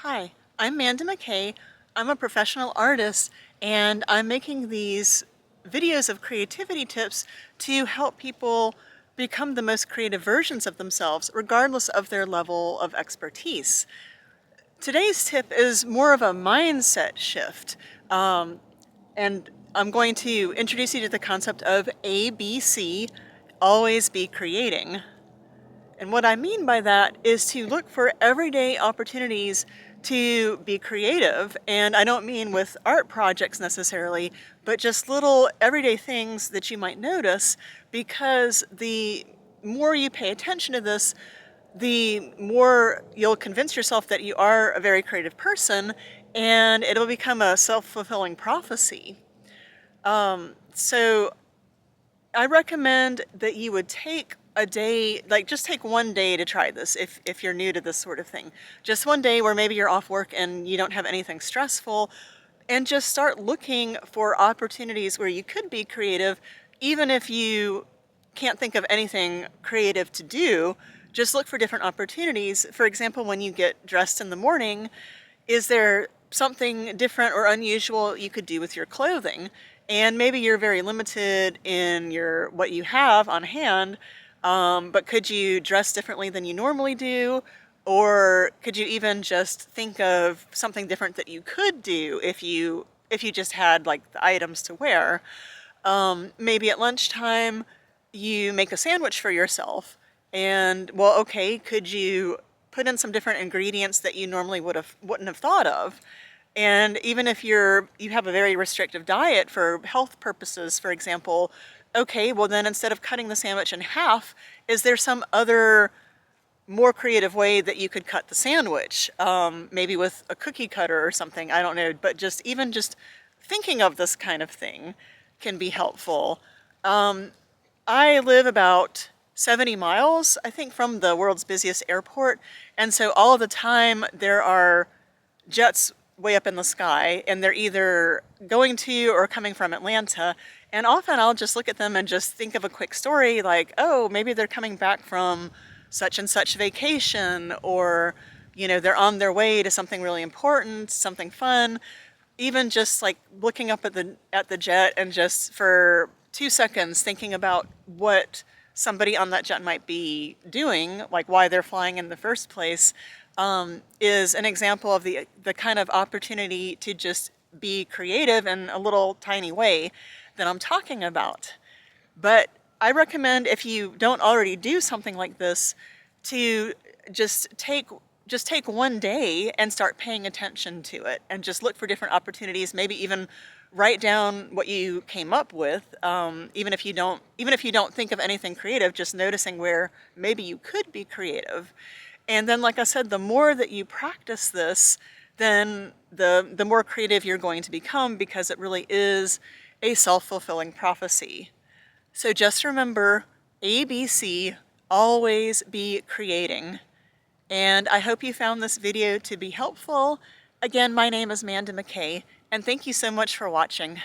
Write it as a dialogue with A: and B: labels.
A: Hi, I'm Manda McKay. I'm a professional artist and I'm making these videos of creativity tips to help people become the most creative versions of themselves, regardless of their level of expertise. Today's tip is more of a mindset shift, and I'm going to introduce you to the concept of ABC, always be creating. And what I mean by that is to look for everyday opportunities to be creative. And I don't mean with art projects necessarily, but just little everyday things that you might notice, because the more you pay attention to this, the more you'll convince yourself that you are a very creative person, and it'll become a self-fulfilling prophecy. So I recommend that you would take a day, like just take one day to try this if you're new to this sort of thing. Just one day where maybe you're off work and you don't have anything stressful, and just start looking for opportunities where you could be creative, even if you can't think of anything creative to do. Just look for different opportunities. For example, when you get dressed in the morning, is there something different or unusual you could do with your clothing? And maybe you're very limited in what you have on hand, but could you dress differently than you normally do? Or could you even just think of something different that you could do if you just had like the items to wear? Maybe at lunchtime you make a sandwich for yourself, and well, okay, could you put in some different ingredients that you normally wouldn't have thought of? And even if you have a very restrictive diet for health purposes, for example, okay, well then instead of cutting the sandwich in half, is there some other more creative way that you could cut the sandwich? Maybe with a cookie cutter or something, I don't know, but just thinking of this kind of thing can be helpful. I live about 70 miles, I think, from the world's busiest airport, and so all of the time there are jets way up in the sky, and they're either going to or coming from Atlanta. And often I'll just look at them and just think of a quick story like, oh, maybe they're coming back from such and such vacation, or, they're on their way to something really important, something fun. Even just like looking up at the jet and just for 2 seconds thinking about what somebody on that jet might be doing, like why they're flying in the first place, is an example of the kind of opportunity to just be creative in a little tiny way that I'm talking about. But I recommend, if you don't already do something like this, to just take just take one day and start paying attention to it and just look for different opportunities, maybe even write down what you came up with, even if you don't think of anything creative, just noticing where maybe you could be creative. And then, like I said, the more that you practice this, then the more creative you're going to become, because it really is a self-fulfilling prophecy. So just remember, ABC, always be creating. And I hope you found this video to be helpful. Again, my name is Manda McKay, and thank you so much for watching.